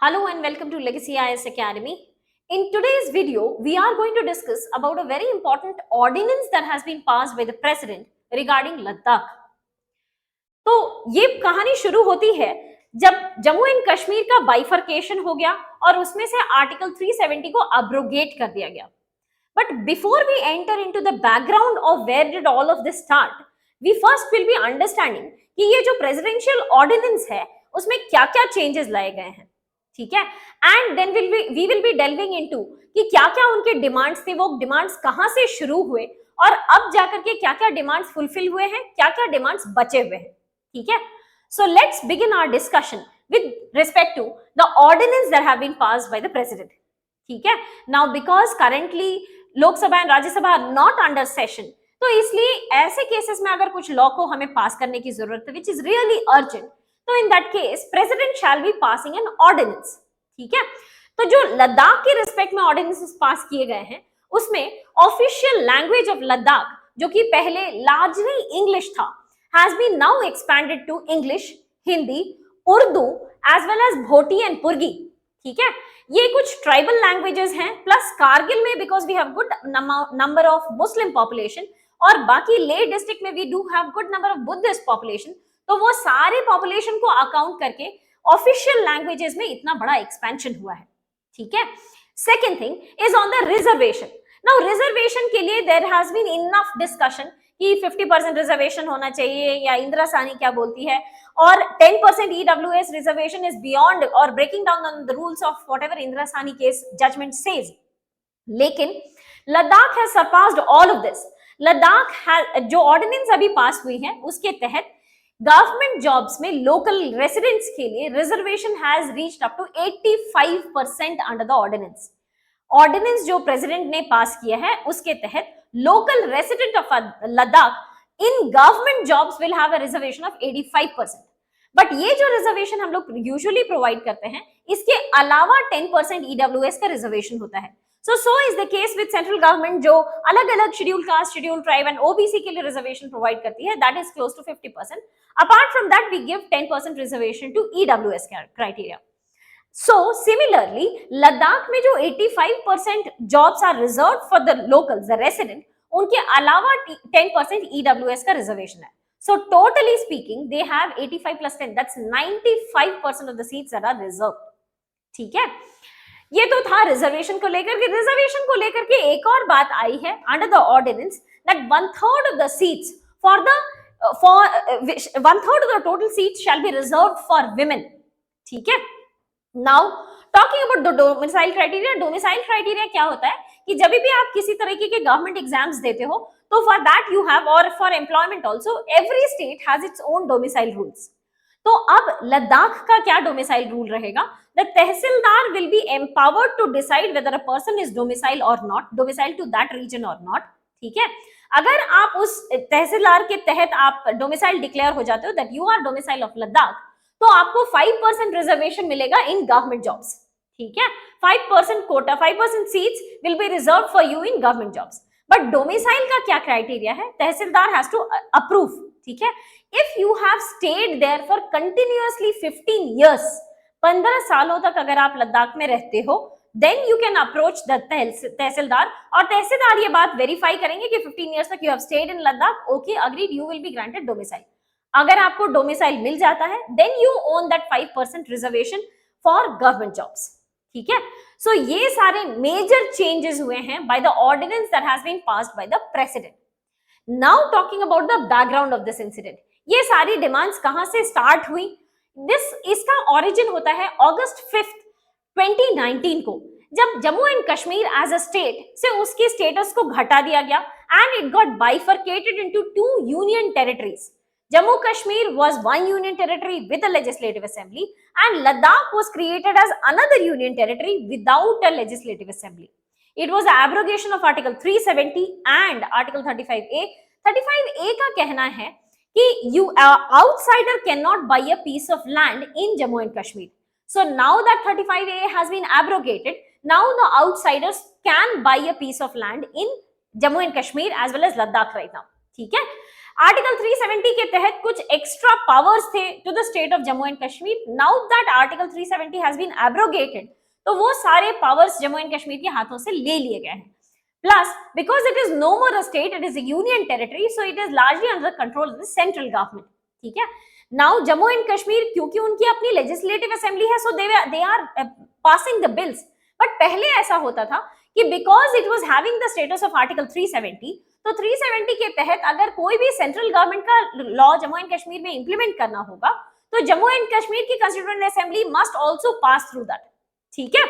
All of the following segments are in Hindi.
Hello and welcome to Legacy IS Academy. In today's video, we are going to discuss about a very important ordinance that has been passed by the president regarding Ladakh. तो ये कहानी शुरू होती है जब जम्मू एंड कश्मीर का बाइफर्केशन हो गया और उसमें से आर्टिकल 370 को अब्रोगेट कर दिया गया. But before we enter into the background of where did all of this start, we first will be understanding कि ये जो presidential ordinance है उसमें क्या-क्या changes लाए गए हैं. ठीक है, and then we will be delving into कि क्या-क्या उनके डिमांड्स थे, वो डिमांड्स कहां से शुरू हुए और अब जाकर के क्या-क्या डिमांड्स फुलफिल हुए हैं, क्या-क्या डिमांड्स बचे हुए हैं. ठीक है, so let's begin our discussion with respect to the ordinance that have been passed by the president. ठीक है, now because currently Lok Sabha and Rajya Sabha are not under session, तो इसलिए ऐसे केसेस में अगर कुछ लॉ को हमें पास करने की जरूरत है विच इज रियली अर्जेंट, तो in that case president shall be passing an ordinance. ठीक है, तो जो लद्दाख के रिस्पेक्ट में ऑर्डिनेंसेस पास किए गए हैं उसमें ऑफिशियल लैंग्वेज ऑफ लद्दाख, जो कि पहले लार्जली इंग्लिश था, has been now expanded to English, Hindi, Urdu as well as Bhoti and Purgi. ठीक है, ये कुछ ट्राइबल लैंग्वेजेस हैं, प्लस कारगिल में because we have good number of Muslim population और बाकी ले डिस्ट्रिक्ट में we do have good number of Buddhist population, तो वो सारे पॉपुलेशन को अकाउंट करके ऑफिशियल लैंग्वेजेस में इतना बड़ा एक्सपेंशन हुआ है. ठीक है, second thing is on the reservation. Now reservation के लिए there has been enough discussion कि 50% रिजर्वेशन होना चाहिए या इंदिरा सानी क्या बोलती है, और 10% EWS रिजर्वेशन इज बियॉन्ड और breaking down on the rules of whatever Indira Sawhney case judgment says. लेकिन Ladakh has surpassed all of this. Ladakh जो ऑर्डिनेंस अभी पास हुई है उसके तहत गवर्नमेंट जॉब्स में लोकल रेसिडेंट्स के लिए reservation has reached up to 85% under the ordinance. Ordinance जो प्रेसिडेंट ने पास किया है उसके तहत local resident of Ladakh in government jobs will have a reservation of 85%. But ये जो रिजर्वेशन हम लोग यूजुअली प्रोवाइड करते हैं, इसके अलावा 10% EWS का रिजर्वेशन होता है. So is the case with central government जो अलग-अलग schedule caste, schedule tribe and OBC के लिए रिजर्वेशन प्रोवाइड करती है, that is close to 50%. Apart from that, we give 10% reservation to EWS criteria. So similarly, Ladakh में जो 85% jobs are reserved for the locals, the resident, उनके अलावा 10% EWS का रिजर्वेशन है. So totally speaking, they have 85 plus 10, that's 95% of the seats that are reserved. ठीक है, ये तो था रिजर्वेशन को लेकर के. रिजर्वेशन को लेकर के एक और बात आई है under the ordinance that 1/3 of the seats one-third of the total seats shall be reserved for women. ठीक है, now talking about the domicile criteria. Domicile criteria क्या होता है कि जब भी आप किसी तरीके के गवर्नमेंट एग्जाम्स देते हो तो फॉर दैट यू हैव, और for employment also, every state has its own domicile rules. तो अब लद्दाख का क्या डोमिसाइल रूल रहेगा? The tehsildar will be empowered to decide whether a person is domicile और not, domicile to that region और नॉट. ठीक है, अगर आप उस तहसीलदार के तहत आप डोमिसाइल डिक्लेयर हो जाते हो that you are domicile of Ladakh, तो आपको 5% रिजर्वेशन मिलेगा इन गवर्नमेंट जॉब्स. ठीक है, 5% quota, 5% seats will be reserve for you in government jobs. But domicile का क्या क्राइटेरिया है? Tehsildar has to approve. ठीक है, if you have stayed there for continuously 15 years, 15 सालों तक अगर आप लद्दाख में रहते हो, then you can approach the तहसीलदार, और तहसीलदार ये बात वेरीफाई करेंगे कि 15 years तक you have stayed in Ladakh, okay, agreed, you will be granted domicile. अगर आपको डोमिसाइल मिल जाता है then you own that 5% reservation for government jobs. ठीक है, so ये सारे major changes हुए हैं by the ordinance that has been passed by the president. Now talking about the background of this incident, ये सारी डिमांड्स कहां से स्टार्ट हुई? इसका ओरिजिन होता है August 5th 2019 को, जब Jammu and Kashmir as a state से उसके स्टेटस को घटा दिया गया and it got bifurcated into 2 union territories. Jammu Kashmir was one union territory with a legislative assembly and Ladakh was created as another union territory without a legislative assembly. It was an abrogation of Article 370 and Article 35A. 35A का कहना है कि outsider cannot buy a piece of land in Jammu and Kashmir. So now that 35A has been abrogated, now the outsiders can buy a piece of land in Jammu and Kashmir as well as Ladakh right now. ठीक है, आर्टिकल 370 के तहत कुछ एक्स्ट्रा पावर्स थे to the state of Jammu and Kashmir. Now that article 370 has been abrogated, तो वो सारे पावर्स जम्मू एंड कश्मीर के हाथों से ले लिए गए हैं. Plus because it is no more a state, it is a union territory, so it is largely under control of the central government. ठीक है. नाउ जम्मू एंड कश्मीर क्योंकि उनकी अपनी लेजिस्लेटिव असेंबली है, so they are passing the bills. But पहले ऐसा होता था कि because it was having the status of article 370, तो 370 के तहत अगर कोई भी सेंट्रल गवर्नमेंट का लॉ जम्मू एंड कश्मीर में इंप्लीमेंट करना होगा, तो जम्मू एंड कश्मीर की constituent assembly must also pass through that. ठीक है.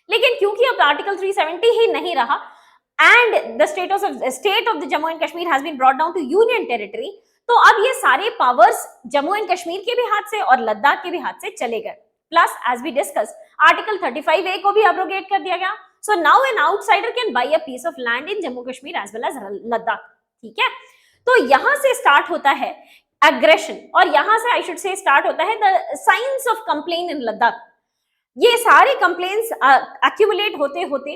लेकिन क्योंकि अब आर्टिकल 370 ही नहीं रहा and the state of the Jammu and Kashmir has been brought down to union territory, तो अब ये सारे पावर्स जम्मू एंड कश्मीर के भी हाथ से और लद्दाख के भी हाथ से चले गए. Plus as we discuss article 35A को भी एब्रोगेट कर दिया गया. So now an outsider can buy a piece of land in Jammu Kashmir as well as Ladakh. ठीक है. तो यहां से स्टार्ट होता है एग्रेशन, और यहां से आई शुड से स्टार्ट होता है द साइंस ऑफ कंप्लेन इन लद्दाख. ये सारे कंप्लेन्स एक्यूमुलेट होते होते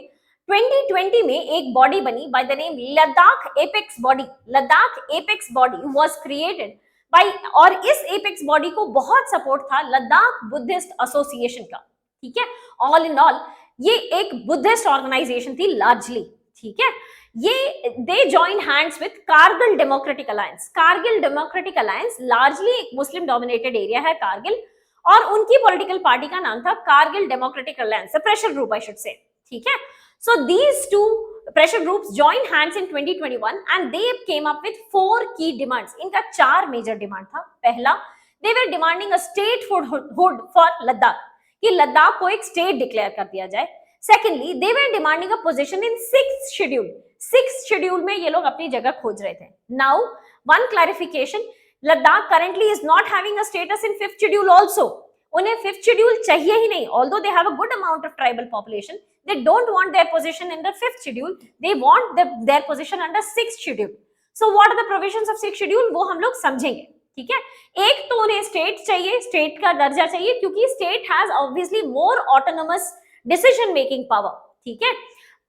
2020 में एक बॉडी बनी by the name Ladakh apex body. Ladakh apex body was created by, और इस एपेक्स बॉडी को बहुत सपोर्ट था लद्दाख बुद्धिस्ट एसोसिएशन का. ठीक है. ऑल इन ऑल ये एक बुद्धिस्ट ऑर्गेनाइजेशन थी लार्जली. ठीक है. ये they join hands with Kargil democratic alliance. Kargil democratic alliance largely एक मुस्लिम डोमिनेटेड एरिया है कारगिल, और उनकी पॉलिटिकल पार्टी का नाम था Kargil democratic alliance, pressure group I should say. ठीक है. So these two pressure groups joined hands in 2021 and they came up with 4 key demands. इनका 4 मेजर डिमांड था. पहला, they were demanding a statehood for Ladakh, कि लद्दाख को एक स्टेट डिक्लेयर कर दिया जाए. Secondly, they were demanding a position in 6th schedule. 6th schedule में ये लोग अपनी जगह खोज रहे थे. Now, one clarification, Ladakh currently is not having a status in 5th schedule also. उन्हें 5th schedule चाहिए ही नहीं. Although they have a good amount of tribal population, they don't want their position in the 5th schedule. They want their position under 6th schedule. So what are the provisions of 6th schedule? वो हम लोग समझेंगे. ठीक है. एक तो उन्हें स्टेट चाहिए, स्टेट का दर्जा चाहिए, क्योंकि state has obviously more autonomous decision making power. ठीक है.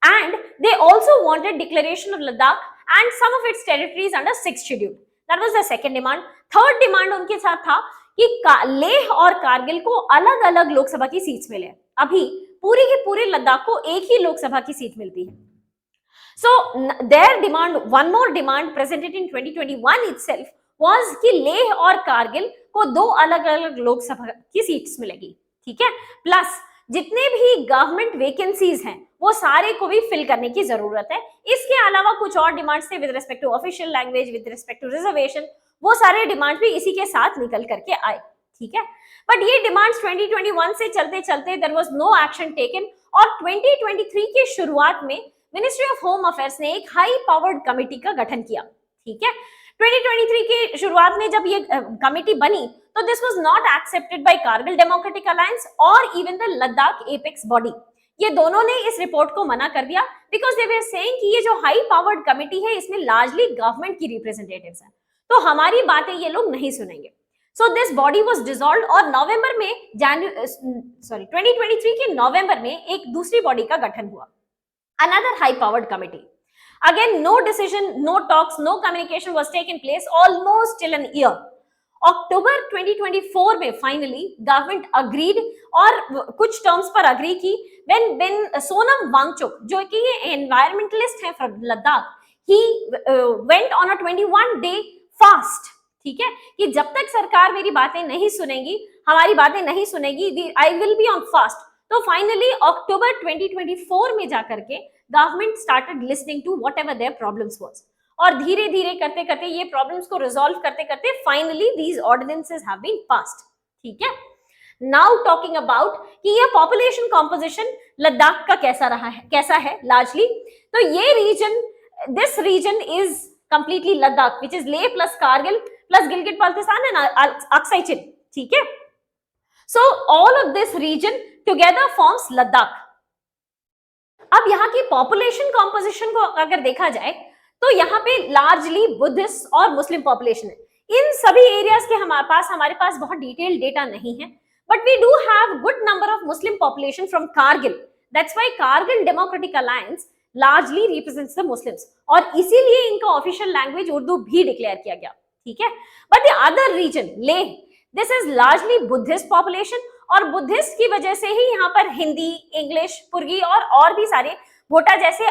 And they also wanted declaration of Ladakh and some of its territories under 6th schedule. That was the second demand. Third demand उनके साथ था कि लेह और कारगिल को अलग अलग लोकसभा की सीट्स मिले. अभी पूरी की पूरी लद्दाख को एक ही लोकसभा की सीट मिलती है. So their demand, one more demand presented in 2021 itself was कि लेह और कारगिल को 2 अलग अलग लोकसभा की सीट्स मिलेगी. ठीक है. प्लस जितने भी गवर्नमेंट वैकेंसीज हैं वो सारे को भी फिल करने की जरूरत है. इसके अलावा कुछ और डिमांड्स थे with respect to official language, with respect to reservation. वो सारे डिमांड्स भी इसी के साथ निकल करके आए. ठीक है. बट ये डिमांड्स 2021 से चलते चलते there was no action taken, और 2023 के शुरुआत में मिनिस्ट्री ऑफ होम अफेयर्स ने एक हाई पावर्ड कमेटी का गठन किया. ठीक है. 2023 के शुरुआत में जब ये कमेटी बनी, तो this was not accepted by Kargil democratic alliance और even the Ladakh apex body. ये दोनों ने इस रिपोर्ट को मना कर दिया, बिकॉज दे वर सेइंग कि ये जो हाई पावर्ड कमेटी है इसमें लार्जली गवर्नमेंट की रिप्रेजेंटेटिव्स हैं, तो हमारी बातें ये लोग नहीं सुनेंगे. So this body was dissolved, और नवंबर में 2023 के नवंबर में एक दूसरी बॉडी का गठन हुआ, another high powered committee. Again, no decision, no talks, no communication was taken place almost till an year. October 2024 में finally government agreed और कुछ terms पर agree की when Sonam Wangchuk, जो कि ये environmentalist है from Ladakh, he went on a 21-day fast. ठीक है, कि जब तक सरकार मेरी बातें नहीं सुनेगी, हमारी बातें नहीं सुनेगी, I will be on fast. तो फाइनली अक्टूबर 2024 में जाकर के government started listening to whatever their problems was, और धीरे धीरे करते करते ये प्रॉब्लम्स को रिजॉल्व करते करते finally these ordinances have been passed. ठीक है. नाउ टॉकिंग अबाउट कि ये पॉपुलेशन कॉम्पोजिशन लद्दाख का कैसा है लार्जली. तो ये region, this region is completely Ladakh, which is Leh plus Kargil plus Gilgit Baltistan and Aksai Chin. ठीक है. So all of this region together forms Ladakh. अब यहाँ की पॉपुलेशन कॉम्पोजिशन को अगर देखा जाए तो यहाँ पे लार्जली बुद्धिस्ट और मुस्लिम पॉपुलेशन है. इन सभी एरियाज के हमारे पास बहुत डिटेल्ड डेटा नहीं है, but we do have good number of Muslim population from Kargil. That's why Kargil democratic Alliance largely represents the Muslims और इसीलिए इनका ऑफिशियल लैंग्वेज उर्दू भी डिक्लेयर किया गया, ठीक है। But the other region Leh, this is largely Buddhist population और बुद्धिस्ट की वजह से ही यहाँ पर हिंदी, इंग्लिश, पुर्गी और भी सारे भोटा जैसे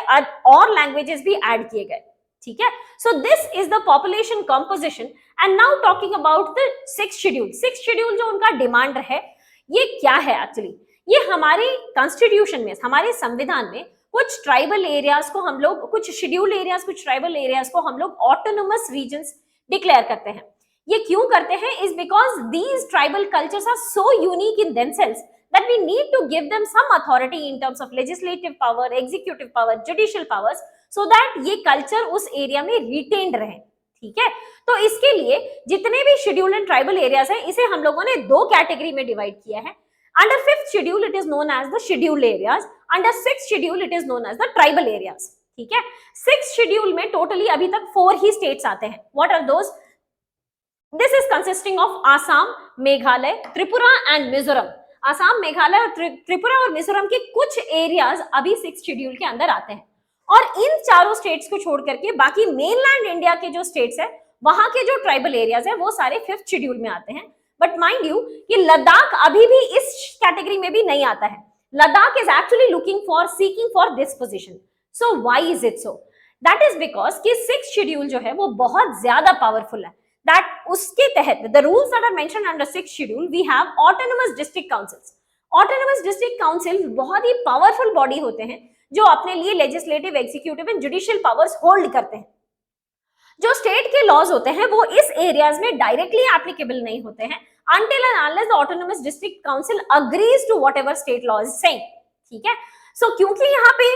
और लैंग्वेजेस भी ऐड किए गए, ठीक है। So this is the population composition and now talking about the sixth schedule. Sixth schedule जो उनका डिमांड है ये क्या है एक्चुअली, ये हमारे कॉन्स्टिट्यूशन में, हमारे संविधान में कुछ ट्राइबल एरियाज को हम लोग, कुछ शेड्यूल एरियाज, कुछ ट्राइबल एरियाज को हम लोग ऑटोनोमस रीजन्स डिक्लेयर करते हैं। ये क्यों करते हैं, is because these tribal cultures are so unique in themselves that we need to give them some authority in terms of legislative power, executive power, judicial powers, so that ये कल्चर उस एरिया में रिटेन्ड रहे, ठीक है। तो इसके लिए जितने भी शेड्यूल एंड ट्राइबल एरियाज हैं इसे हम लोगों ने दो कैटेगरी में डिवाइड किया है। Under fifth schedule, it is known as the scheduled areas. Under sixth schedule, it is known as the tribal areas. ठीक है। Sixth schedule में टोटली अभी तक 4 ही states आते हैं. What are those? This is consisting of Assam, Meghalaya, Tripura and Mizoram. Assam, Meghalaya और त्रिपुरा और मिजोरम के कुछ एरियाज अभी 6th शेड्यूल के अंदर आते हैं और इन चारों स्टेट्स को छोड़ करके बाकी मेनलैंड इंडिया के जो स्टेट्स है वहां के जो ट्राइबल एरियाज है वो सारे 5th शेड्यूल में आते हैं। बट माइंड यू कि लद्दाख अभी भी इस कैटेगरी में भी नहीं आता है। Ladakh is actually looking for, seeking for this position. So why is it so? That is because कि 6th शेड्यूल जो है वो बहुत ज्यादा पावरफुल है। दैट उसके तहत the rules that are mentioned under 6th schedule, we have autonomous district councils. Autonomous district council बहुत ही पावरफुल बॉडी होते हैं जो अपने लिए legislative, executive and judicial powers hold करते हैं। जो स्टेट के लॉज होते हैं वो इस एरियाज में डायरेक्टली एप्लीकेबल नहीं होते हैं until and unless the autonomous district council agrees to whatever state law is saying, ठीक है। सो क्योंकि यहाँ पे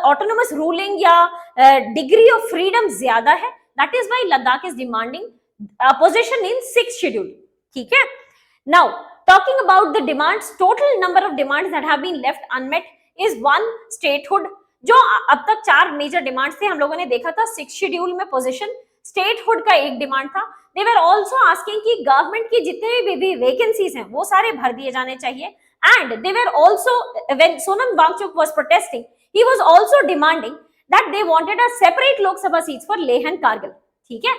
ऑटोनोमस रूलिंग या डिग्री ऑफ फ्रीडम ज्यादा है, that is why Ladakh is demanding position in 6th schedule, ठीक है। Now talking about the demands, total number of demands that have been left unmet is 1 statehood. जो अब तक 4 मेजर डिमांड्स थे, हम लोगों ने देखा था 6th शेड्यूल में पोजीशन, स्टेटहुड का एक डिमांड था। दे वर आल्सो आस्किंग कि गवर्नमेंट की जितने भी वैकेंसीज हैं वो सारे भर दिए जाने चाहिए। And they were also, when Sonam Wangchuk was protesting, he was also demanding that they wanted a separate Lok Sabha seats for Leh and Kargil, ठीक है।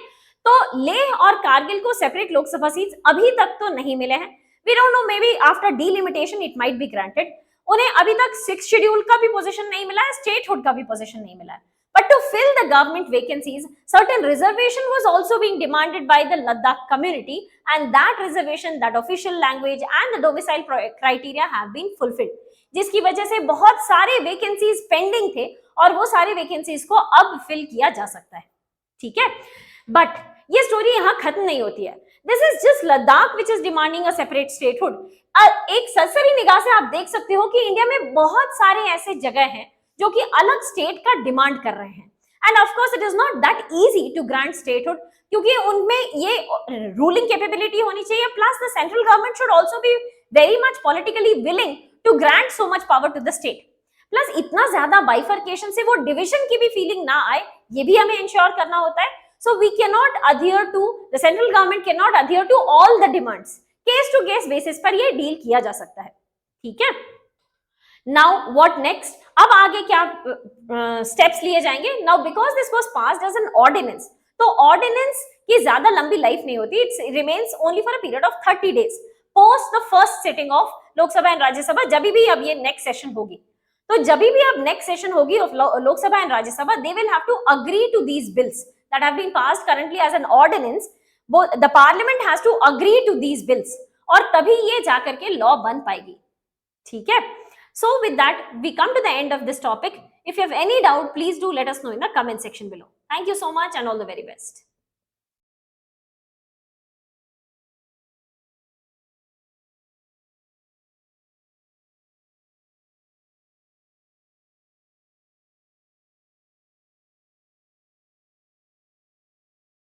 तो लेह और कारगिल को सेपरेट लोकसभा सीट्स अभी तक तो नहीं मिले हैं। We don't know, maybe after delimitation it might be granted. उन्हें अभी तक 6th शेड्यूल का भी पोजीशन नहीं मिला है, स्टेटहुड का भी पोजीशन नहीं मिला है। But to fill the government vacancies, certain reservation was also being demanded by the Ladakh community, and that reservation, that official language and the domicile criteria have been fulfilled. जिसकी वजह से बहुत सारे vacancies pending थे और वो सारे vacancies को अब fill किया जा सकता है, ठीक है। But ये स्टोरी यहाँ खत्म नहीं होती है। This is just Ladakh which is demanding a separate statehood. एक सरसरी निगाह से आप देख सकते हो कि इंडिया में बहुत सारे ऐसे जगह हैं जो कि अलग स्टेट का डिमांड कर रहे हैं। And of course it is not that easy to grant statehood, क्योंकि उनमें ये रूलिंग कैपेबिलिटी होनी चाहिए, plus the central government should also be very much politically willing to grant so much power to the state. Plus इतना ज्यादा बाइफर्केशन से वो डिविजन की भी फीलिंग ना आए, ये भी हमें इंश्योर करना होता है। So we can not adhere to, the central government can not adhere to all the demands. Case to case basis पर ये डील किया जा सकता है, ठीक है। Now what next? अब आगे क्या स्टेप्स लिए जाएंगे? Now because this was passed as an ordinance, तो ऑर्डिनेंस की ज्यादा लंबी लाइफ नहीं होती, it remains only for a period of 30 days post the first sitting of Lok Sabha and Rajya Sabha. जब भी अब ये नेक्स्ट सेशन होगी, तो जब भी अब नेक्स्ट सेशन होगी of Lok Sabha and Rajya Sabha, they will have to agree to these bills that have been passed currently as an ordinance. The parliament has to agree to these bills और तभी ये जाकर के लॉ बन पाएगी, ठीक है। So with that, we come to the end of this topic. If you have any doubt, please do let us know in the comment section below. Thank you so much and all the very best.